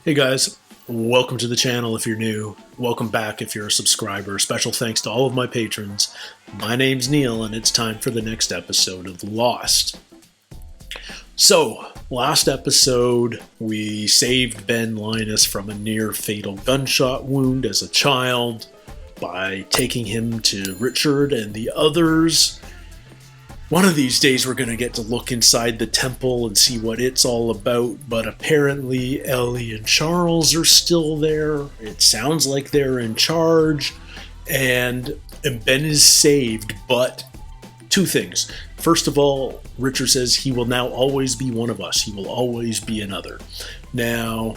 Hey guys, welcome to the channel if you're new. Welcome back if you're a subscriber. Special thanks to all of my patrons. My name's Neil and it's time for the next episode of Lost. So, last episode we saved Ben Linus from a near fatal gunshot wound as a child by taking him to Richard and the others. One of these days we're going to get to look inside the temple and see what it's all about, but apparently Ellie and Charles are still there. It sounds like they're in charge, and Ben is saved, but two things. First of all, Richard says he will now always be one of us. He will always be another. Now,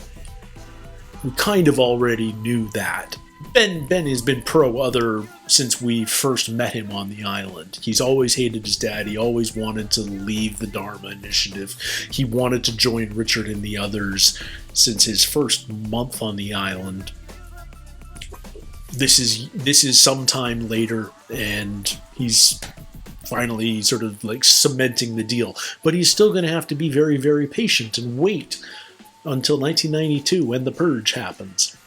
we kind of already knew that. Ben has been pro-other since we first met him on the island. He's always hated his dad. He always wanted to leave the Dharma Initiative. He wanted to join Richard and the others since his first month on the island. This is sometime later, and he's finally sort of like cementing the deal. But he's still going to have to be very, very patient and wait until 1992 when the purge happens.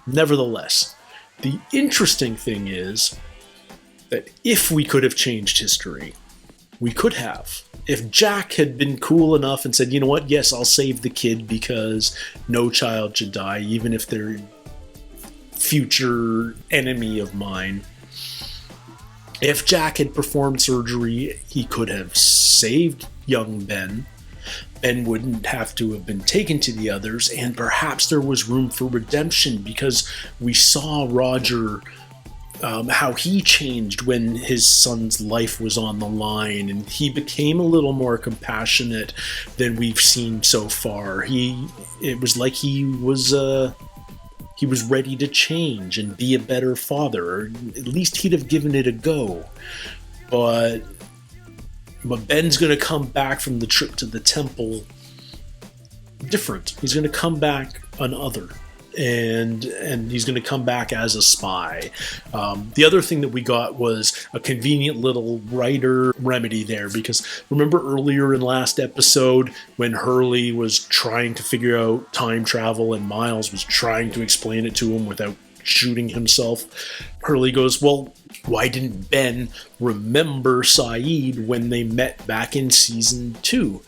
Nevertheless, the interesting thing is that if we could have changed history, we could have. If Jack had been cool enough and said, you know what, yes, I'll save the kid because no child should die, even if they're future enemy of mine. If Jack had performed surgery, he could have saved young Ben. Ben wouldn't have to have been taken to the others, and perhaps there was room for redemption because we saw Roger, how he changed when his son's life was on the line, and he became a little more compassionate than we've seen so far. It was like he was ready to change and be a better father, or at least he'd have given it a go. But Ben's going to come back from the trip to the temple different. He's going to come back an other, and he's going to come back as a spy. The other thing that we got was a convenient little writer remedy there, because remember earlier in last episode when Hurley was trying to figure out time travel and Miles was trying to explain it to him without shooting himself? Hurley goes, well, why didn't Ben remember Saeed when they met back in season 2?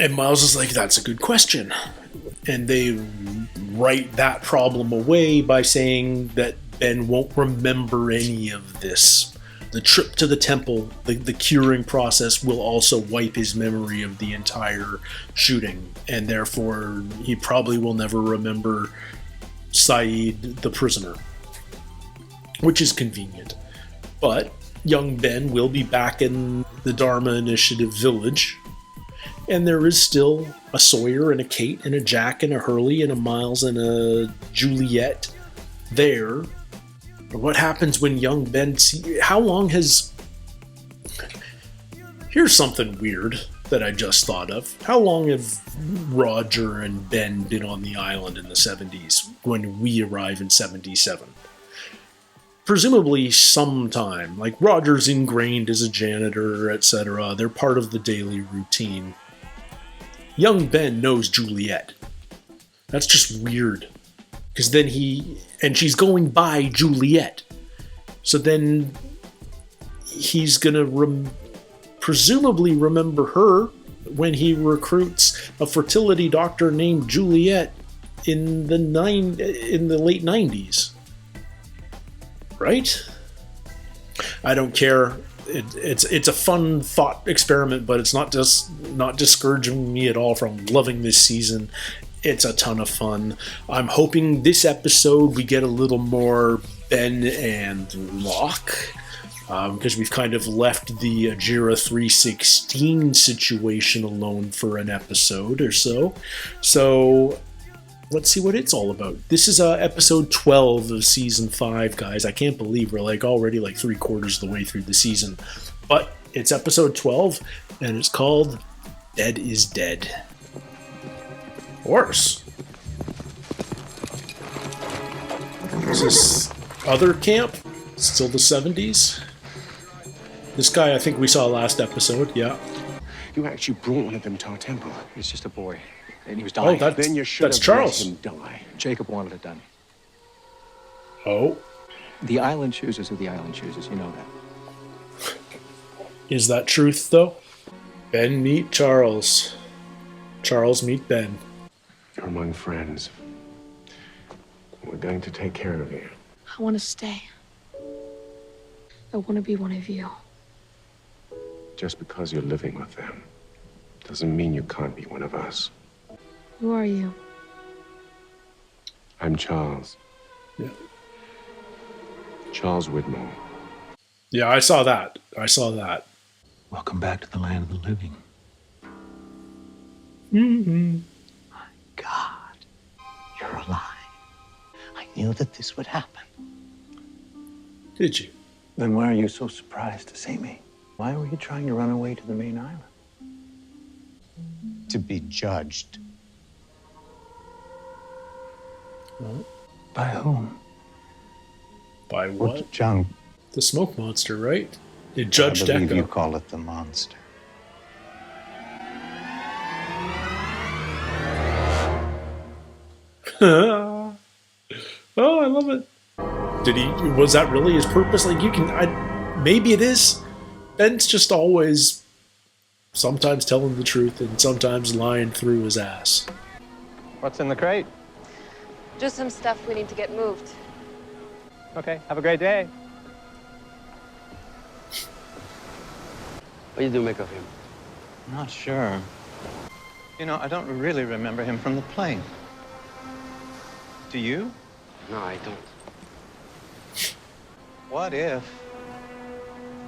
And Miles is like, that's a good question. And they write that problem away by saying that Ben won't remember any of this. The trip to the temple, the curing process, will also wipe his memory of the entire shooting, and therefore he probably will never remember Saeed the prisoner, which is convenient. But young Ben will be back in the Dharma Initiative village, and there is still a Sawyer and a Kate and a Jack and a Hurley and a Miles and a Juliet there. But what happens when young Ben how long has... Here's something weird that I just thought of. How long have Roger and Ben been on the island in the 70s when we arrive in 77? Presumably sometime. Like, Roger's ingrained as a janitor, etc. They're part of the daily routine. Young Ben knows Juliet. That's just weird. Because then she's going by Juliet. So then he's gonna presumably remember her when he recruits a fertility doctor named Juliet in the late 90s. Right? I don't care. It's a fun thought experiment, but it's not discouraging me at all from loving this season. It's a ton of fun. I'm hoping this episode we get a little more Ben and Locke, because we've kind of left the Ajira 316 situation alone for an episode or so. So let's see what it's all about. This is episode 12 of season 5, guys. I can't believe we're already 3/4 of the way through the season. But it's episode 12, and it's called Dead is Dead. Horse. Is this other camp? Still the 70s? This guy I think we saw last episode, yeah. You actually brought one of them to our temple. He's just a boy. and he was dying. Oh, Then you should that's have Charles. let him die. Jacob wanted it done. Oh, The island chooses who the island chooses. You know that. is that truth, though? Ben meet Charles. Charles meet Ben. You're among friends. We're going to take care of you. I want to stay. I want to be one of you. Just because you're living with them doesn't mean you can't be one of us. Who are you? I'm Charles. Yeah. Charles Widmore. Yeah, I saw that. I saw that. Welcome back to the land of the living. Mm-hmm. My God, you're alive. I knew that this would happen. Did you? Then why are you so surprised to see me? Why were you trying to run away to the main island? To be judged. Well, By whom? by what? John, The smoke monster, right? It I judged believe you Echo. call it the monster. Oh, I love it. Did he? Was that really his purpose? Like, you can. Maybe it is. Ben's just always, sometimes telling the truth and sometimes lying through his ass. What's in the crate? Just some stuff we need to get moved. Okay, have a great day. What do you do make of him? I'm not sure. You know, I don't really remember him from the plane. Do you? No, I don't. What if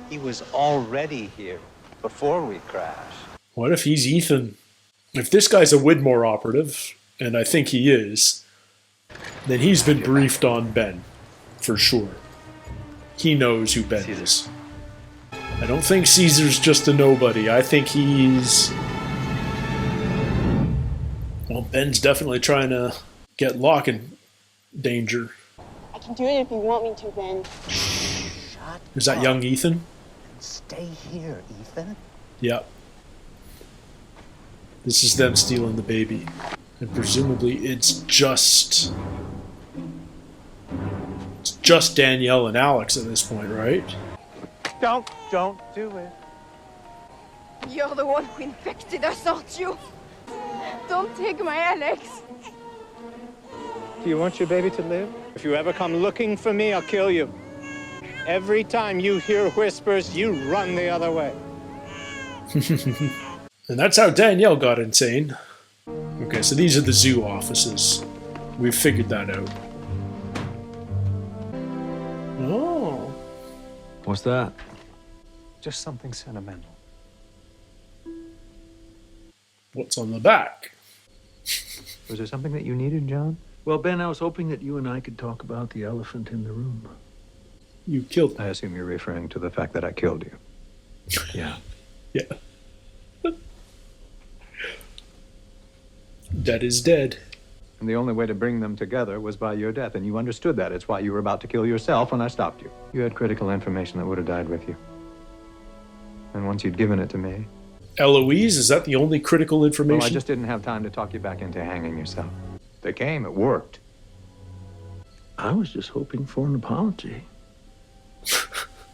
he was already here before we crashed? What if he's Ethan? If this guy's a Widmore operative, and I think he is, then he's been briefed on Ben, for sure. He knows who Ben is. I don't think Caesar's just a nobody. I think he's... Well, Ben's definitely trying to get Locke in danger. I can do it if you want me to, Ben. Shut Is that up young Ethan? and stay here, Ethan. Yeah. This is them stealing the baby. And presumably it's just Danielle and Alex at this point, right? Don't do it. You're the one who infected us, aren't you? Don't take my Alex. Do you want your baby to live? If you ever come looking for me, I'll kill you. Every time you hear whispers, you run the other way. And that's how Danielle got insane. Okay, so these are the zoo offices. We've figured that out. Oh. What's that? Just something sentimental. What's on the back? Was there something that you needed, John? Well, Ben, I was hoping that you and I could talk about the elephant in the room. You killed I assume you're referring to the fact that I killed you. Yeah. Yeah. Dead is dead. And the only way to bring them together was by your death, and you understood that. It's why you were about to kill yourself when I stopped you. You had critical information that would have died with you. And once you'd given it to me... Eloise, is that the only critical information? Well, I just didn't have time to talk you back into hanging yourself. They came, it worked. I was just hoping for an apology.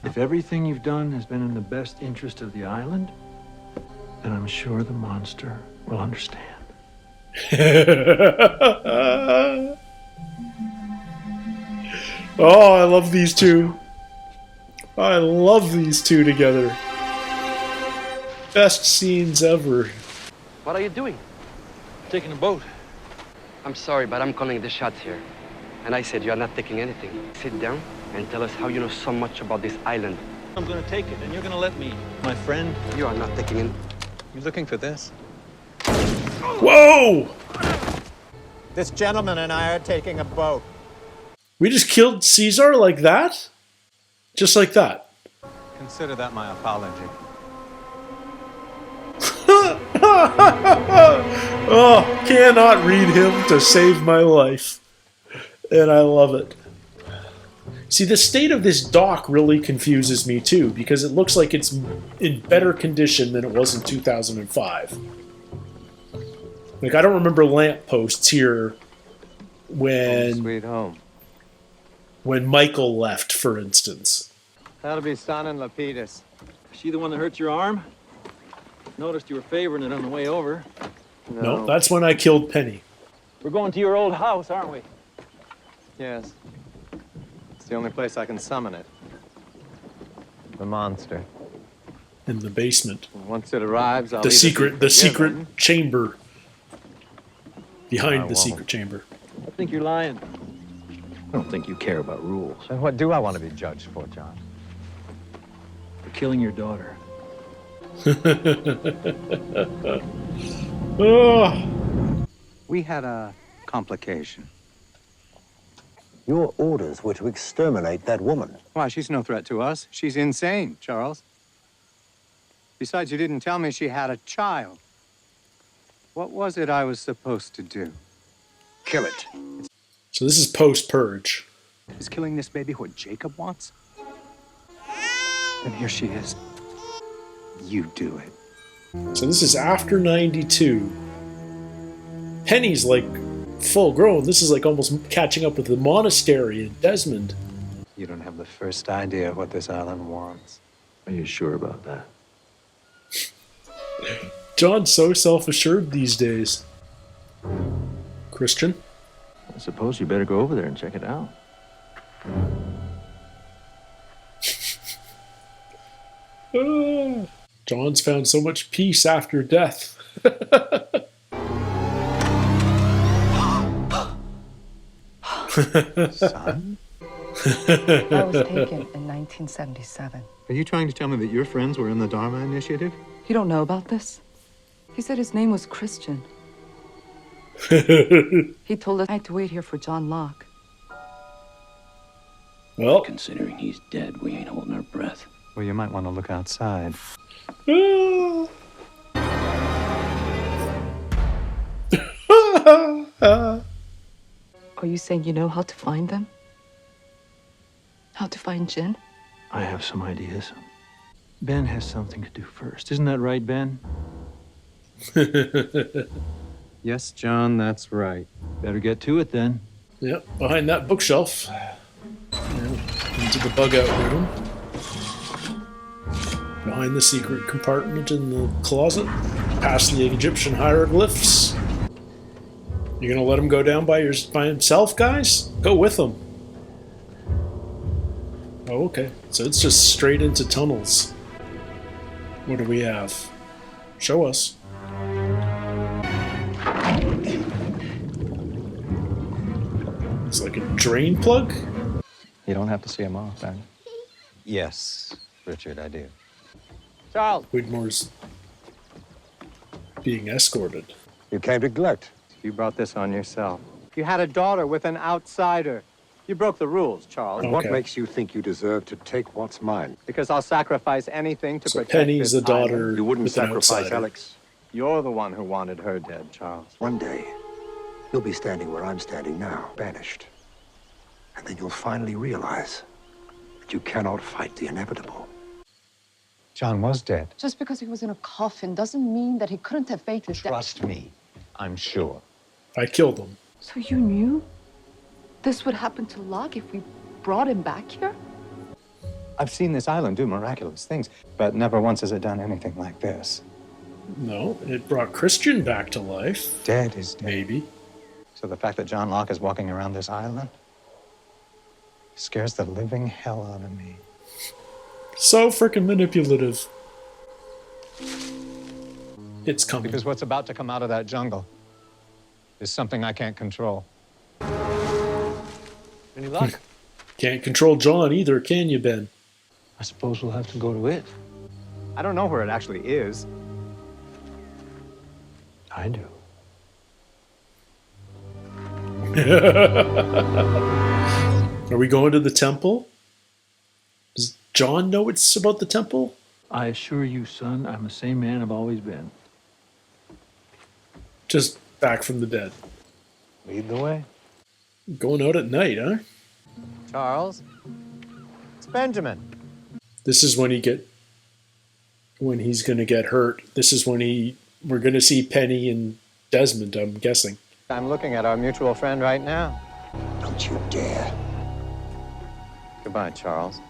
If everything you've done has been in the best interest of the island, then I'm sure the monster will understand. Oh, I love these two. I love these two together. Best scenes ever. What are you doing? Taking a boat. I'm sorry, but I'm calling the shots here. And I said you are not taking anything. Sit down and tell us how you know so much about this island. I'm gonna take it, and you're gonna let me. My friend, You are not taking it. you looking for this? Whoa! This gentleman and I are taking a boat. We just killed Caesar like that? Just like that. Consider that my apology. Oh, cannot read him to save my life. And I love it. See, the state of this dock really confuses me too, because it looks like it's in better condition than it was in 2005. Like, I don't remember lampposts here Home when sweet home. Michael left, for instance. That'll be San and Lapidus. She the one that hurt your arm? Noticed you were favoring it on the way over. No, that's when I killed Penny. We're going to your old house, aren't we? Yes. It's the only place I can summon it. The monster. In the basement. And once it arrives, I'll The either be secret forgiven- chamber. Behind I the secret won't. chamber. I think you're lying. I don't think you care about rules. Then what do I want to be judged for, John? For killing your daughter. Oh, We had a complication. Your orders were to exterminate that woman. Why, she's no threat to us. She's insane, Charles. Besides, you didn't tell me she had a child. What was it I was supposed to do? Kill it. so this is post-purge. Is killing this baby what Jacob wants? And here she is. You do it. So this is after 92. Penny's like full grown. This is like almost catching up with the monastery and Desmond. You don't have the first idea what this island wants. Are you sure about that? John's so self-assured these days. Christian? I suppose you better go over there and check it out. John's found so much peace after death. Son? I was taken in 1977. Are you trying to tell me that your friends were in the Dharma Initiative? You don't know about this? He said his name was Christian. He told us I had to wait here for John Locke. Well, Considering he's dead, we ain't holding our breath. Well, you might want to look outside. Are you saying you know how to find them? How to find Jin? I have some ideas. Ben has something to do first. Isn't that right, Ben? Yes, John, that's right. Better get to it then. Yep, behind that bookshelf. Yeah, into the bug-out room. Behind the secret compartment in the closet. Past the Egyptian hieroglyphs. You gonna let him go down by himself, guys? Go with him. Oh, okay. So it's just straight into tunnels. What do we have? Show us. It's like a drain plug? You don't have to see him off, Ben. Yes, Richard, I do. Charles! Widmore's being escorted. You came to collect. You brought this on yourself. You had a daughter with an outsider. You broke the rules, Charles. Okay. What makes you think you deserve to take what's mine? Because I'll sacrifice anything to So protect Penny's this the daughter. island. You wouldn't with an sacrifice outsider. Alex. You're the one who wanted her dead, Charles. One day, you'll be standing where I'm standing now, banished. And then you'll finally realize that you cannot fight the inevitable. John was dead. Just because he was in a coffin doesn't mean that he couldn't have faked his death. Trust me, I'm sure. I killed him. So you knew this would happen to Locke if we brought him back here? I've seen this island do miraculous things, but never once has it done anything like this. No, it brought Christian back to life. Dead is dead. Maybe. So the fact that John Locke is walking around this island scares the living hell out of me. So freaking manipulative. It's coming. Because what's about to come out of that jungle is something I can't control. Any luck? Can't control John either, can you, Ben? I suppose we'll have to go to it. I don't know where it actually is. I do. Are we going to the temple? Does John know it's about the temple? I assure you, son, I'm the same man I've always been. Just back from the dead. Lead the way. Going out at night, huh? Charles, it's Benjamin. This is when he's gonna get hurt. This is when we're gonna see Penny and Desmond, I'm guessing. I'm looking at our mutual friend right now. Don't you dare. Goodbye, Charles.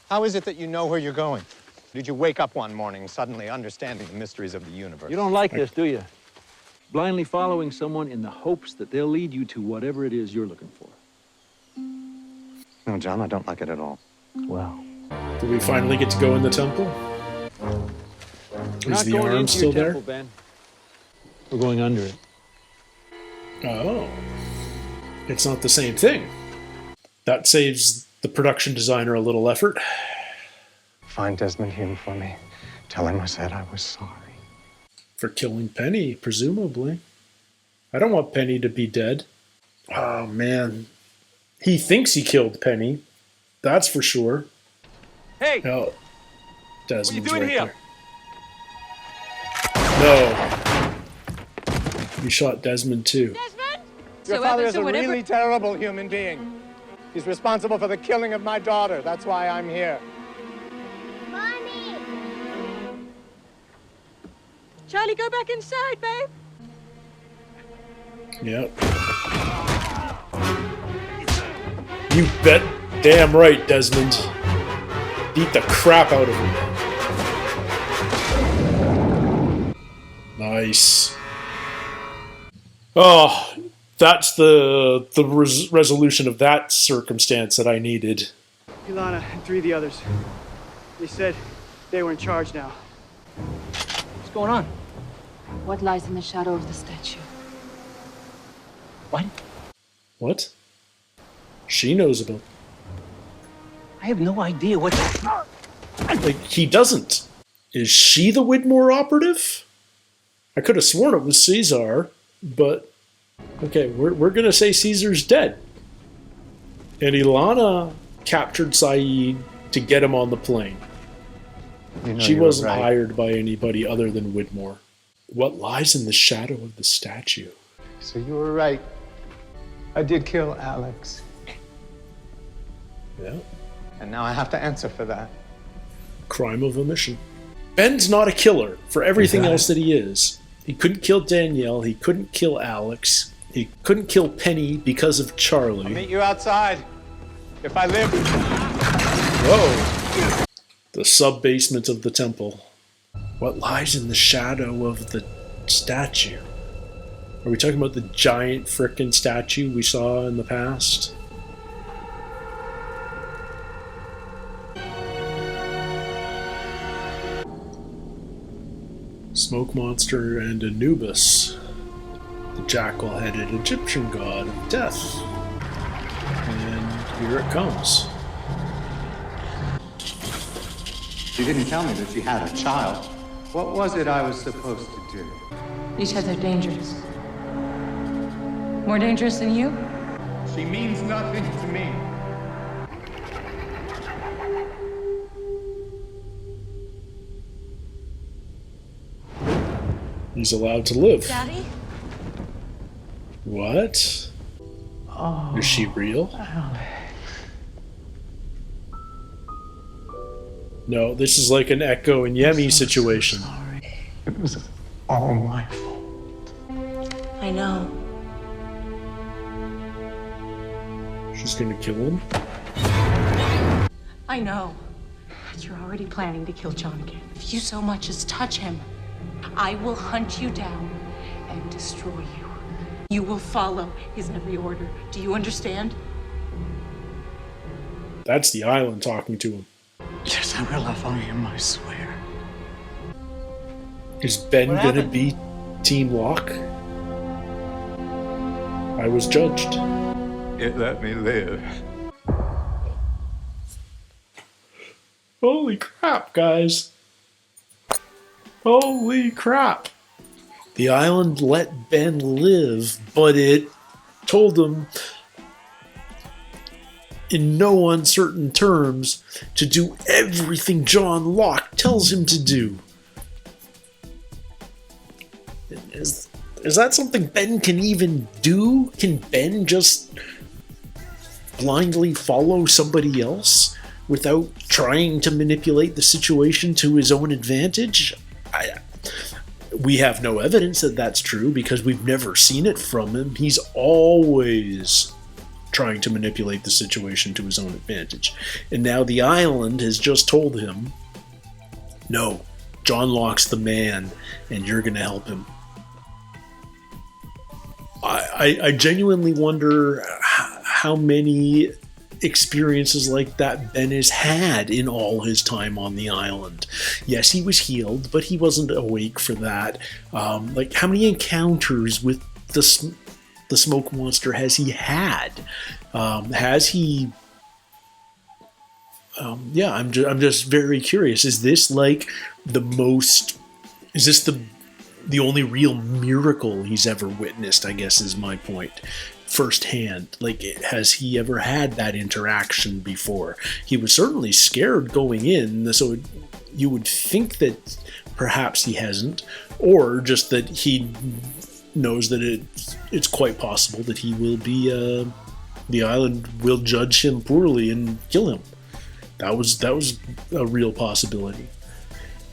How is it that you know where you're going? Did you wake up one morning suddenly understanding the mysteries of the universe? You don't like this, do you? Blindly following someone in the hopes that they'll lead you to whatever it is you're looking for. No, John, I don't like it at all. Well, Do we finally get to go in the temple? we're Is not the going arm into still your there? temple, Ben. We're going under it. Oh. It's not the same thing. That saves the production designer a little effort. Find Desmond Hume for me. Tell him I said I was sorry. For killing Penny, presumably. I don't want Penny to be dead. Oh, man. He thinks he killed Penny. That's for sure. Hey! Oh, Desmond's what are you doing right here? there. No. He shot Desmond too. Your father is a really terrible human being. He's responsible for the killing of my daughter. That's why I'm here. Mommy! Charlie, go back inside, babe. Yep. You bet damn right, Desmond. Beat the crap out of him. Nice. Oh, that's the resolution of that circumstance that I needed. Ilana and 3 of the others. They said they were in charge now. What's going on? What lies in the shadow of the statue? What? What? She knows about. I have no idea what that... Like, he doesn't. Is she the Widmore operative? I could have sworn it was Caesar, but... Okay, we're gonna say Caesar's dead. And Ilana captured Saeed to get him on the plane. You know She you were wasn't right. hired by anybody other than Widmore. What lies in the shadow of the statue? So you were right. I did kill Alex. Yeah. And now I have to answer for that. Crime of omission. Ben's not a killer for everything else that he is. He couldn't kill Danielle. He couldn't kill Alex. He couldn't kill Penny because of Charlie. I'll meet you outside. If I live... Whoa! The sub-basement of the temple. What lies in the shadow of the statue? Are we talking about the giant frickin' statue we saw in the past? Smoke monster and Anubis, the jackal-headed Egyptian god of death. And here it comes. She didn't tell me that she had a child. What was it I was supposed to do? Each has their dangers. More dangerous than you? She means nothing to me. He's allowed to live. Daddy? What? Oh, Is she real? No, this is like an Echo and Yemi situation. It was all my fault. I know. She's gonna kill him? I know. But you're already planning to kill John again. If you so much as touch him, I will hunt you down and destroy you. You will follow his every order. Do you understand? That's the island talking to him. Yes, I will. I'll follow him, I swear. Is Ben What gonna happened? be Team Locke? I was judged. It let me live. Holy crap, guys. Holy crap. The island let Ben live, but it told him in no uncertain terms to do everything John Locke tells him to do. Is that something Ben can even do? Can Ben just blindly follow somebody else without trying to manipulate the situation to his own advantage? We have no evidence that that's true because we've never seen it from him. He's always trying to manipulate the situation to his own advantage. And now the island has just told him, no, John Locke's the man, and you're going to help him. I genuinely wonder how many experiences like that Ben has had in all his time on the island. Yes, he was healed, but he wasn't awake for that. Like, how many encounters with the smoke monster has he had? Has he... yeah, I'm just very curious. Is this like the most... Is this the only real miracle he's ever witnessed, I guess is my point. Firsthand. Like, has he ever had that interaction before? He was certainly scared going in, so you would think that perhaps he hasn't, or just that he knows that it's quite possible that he will be... the island will judge him poorly and kill him. That was a real possibility.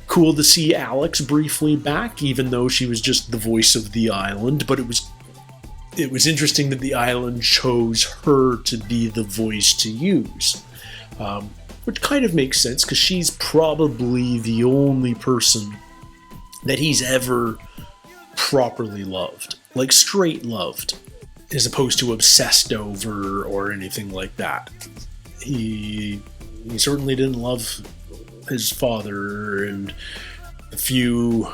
Cool to see Alex briefly back, even though she was just the voice of the island, but it was interesting that the island chose her to be the voice to use. Which kind of makes sense, because she's probably the only person that he's ever properly loved. Like, straight loved. As opposed to obsessed over or anything like that. He certainly didn't love his father, and the few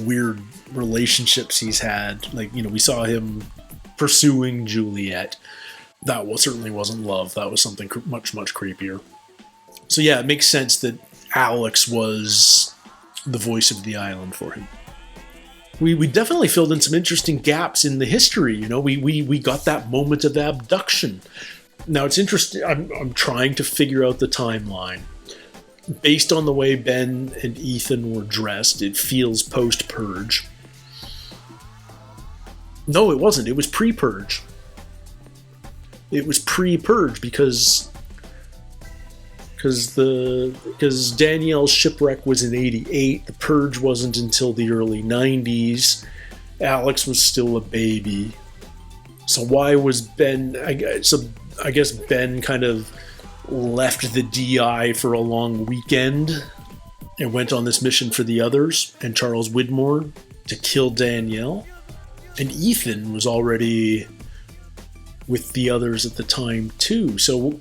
weird relationships he's had. Like, we saw him pursuing Juliet. That certainly wasn't love. That was something much, much creepier. So yeah, it makes sense that Alex was the voice of the island for him. We definitely filled in some interesting gaps in the history. We got that moment of abduction. Now, it's interesting. I'm trying to figure out the timeline. Based on the way Ben and Ethan were dressed, it feels post-Purge. No, it wasn't. It was pre-Purge. It was pre-Purge because Danielle's shipwreck was in 88. The Purge wasn't until the early 90s. Alex was still a baby. So why was Ben... I guess Ben kind of left the DI for a long weekend and went on this mission for the others and Charles Widmore to kill Danielle. And Ethan was already with the others at the time too. So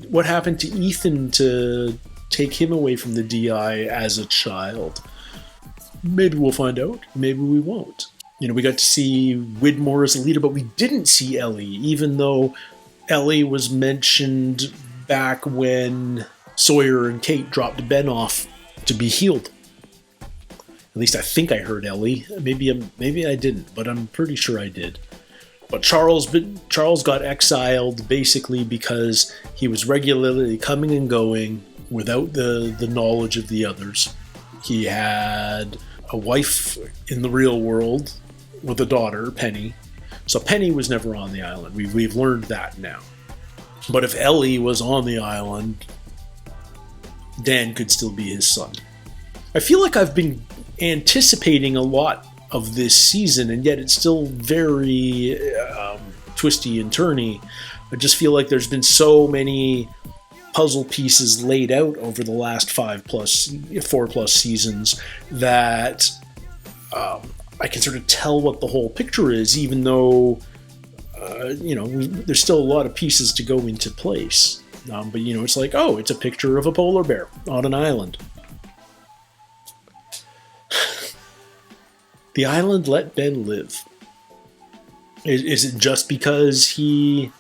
what happened to Ethan to take him away from the DI as a child? Maybe we'll find out. Maybe we won't. We got to see Widmore as a leader, but we didn't see Ellie, even though Ellie was mentioned back when Sawyer and Kate dropped Ben off to be healed. At least I think I heard Ellie. Maybe I didn't, but I'm pretty sure I did. But Charles got exiled basically because he was regularly coming and going without the knowledge of the others. He had a wife in the real world with a daughter, Penny. So Penny was never on the island. We've learned that now. But if Ellie was on the island, Dan could still be his son. I feel like I've been anticipating a lot of this season, and yet it's still very twisty and turny. I just feel like there's been so many puzzle pieces laid out over the last 4+ seasons that I can sort of tell what the whole picture is, even though there's still a lot of pieces to go into place. But it's like, oh, it's a picture of a polar bear on an island. The island let Ben live. Is it just because he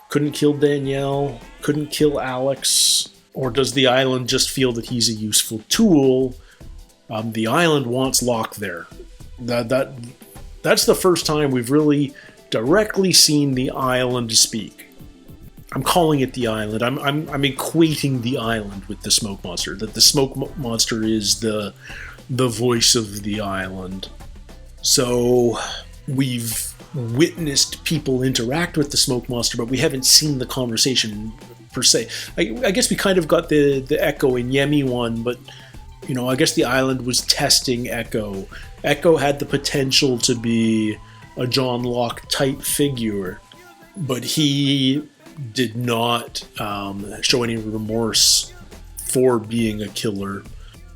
couldn't kill Danielle, couldn't kill Alex, or does the island just feel that he's a useful tool? The island wants Locke there. That's the first time we've really directly seen the island speak. I'm calling it the island. I'm equating the island with the smoke monster. That the smoke monster is the voice of the island. So we've witnessed people interact with the smoke monster, but we haven't seen the conversation per se. I guess we kind of got the echo in Yemi one, but I guess the island was testing Echo. Echo had the potential to be a John Locke type figure, but he did not show any remorse for being a killer,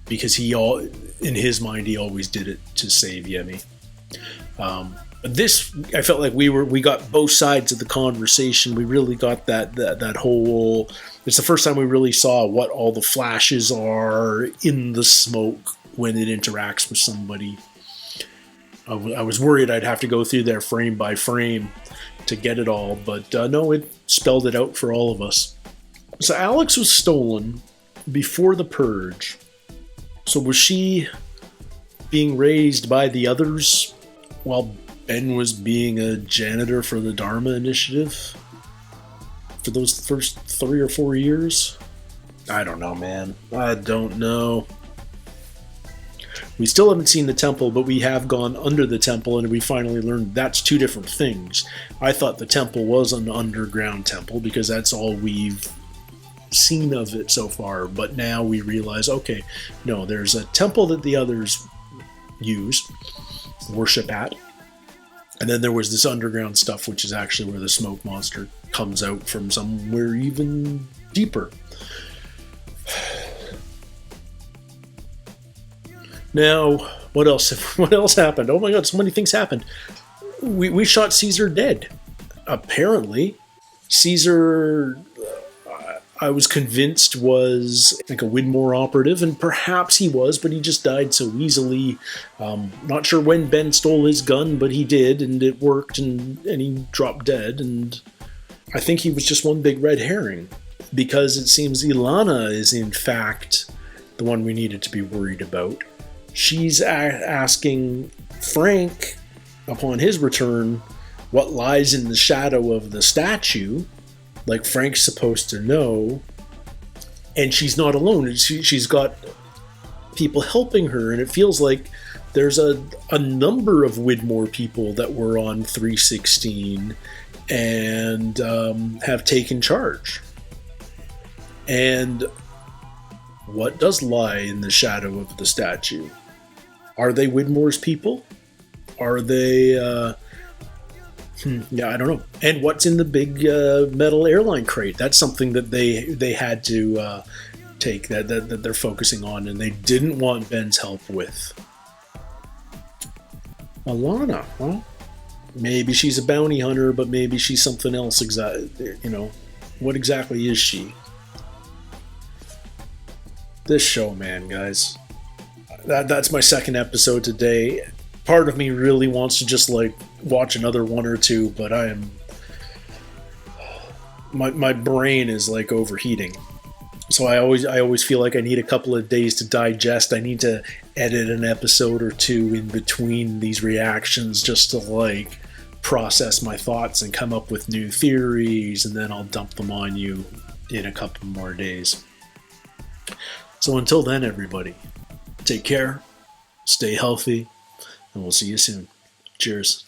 because in his mind, he always did it to save Yemi. This, I felt like we got both sides of the conversation. We really got that whole. It's the first time we really saw what all the flashes are in the smoke when it interacts with somebody. I was worried I'd have to go through there frame by frame to get it all, but no, it spelled it out for all of us. So Alex was stolen before the purge. So was she being raised by the others while Ben was being a janitor for the Dharma Initiative for those first 3 or 4 years? I don't know, man. I don't know. We still haven't seen the temple, but we have gone under the temple, and we finally learned that's two different things. I thought the temple was an underground temple because that's all we've seen of it so far, but now we realize, okay, no, there's a temple that the others use, worship at, and then there was this underground stuff, which is actually where the smoke monster comes out from somewhere even deeper. Now, what else happened? Oh my god, so many things happened. We shot Caesar dead. Apparently, Caesar, I was convinced, was like a Widmore operative, and perhaps he was, but he just died so easily. Not sure when Ben stole his gun, but he did, and it worked, and he dropped dead, and I think he was just one big red herring, because it seems Ilana is in fact the one we needed to be worried about. She's asking Frank, upon his return, what lies in the shadow of the statue, like Frank's supposed to know, and she's not alone. She's got people helping her, and it feels like there's a number of Widmore people that were on 316 and have taken charge. And what does lie in the shadow of the statue? Are they Widmore's people? Are they... yeah, I don't know. And what's in the big metal airline crate? That's something that they had to take, that they're focusing on, and they didn't want Ben's help with. Ilana, well, maybe she's a bounty hunter, but maybe she's something else. What exactly is she? This show, man, guys. That's my second episode today. Part of me really wants to just watch another one or two, but I am... My brain is overheating. So I always feel like I need a couple of days to digest. I need to edit an episode or two in between these reactions just to process my thoughts and come up with new theories, and then I'll dump them on you in a couple more days. So until then, everybody, take care, stay healthy, and we'll see you soon. Cheers.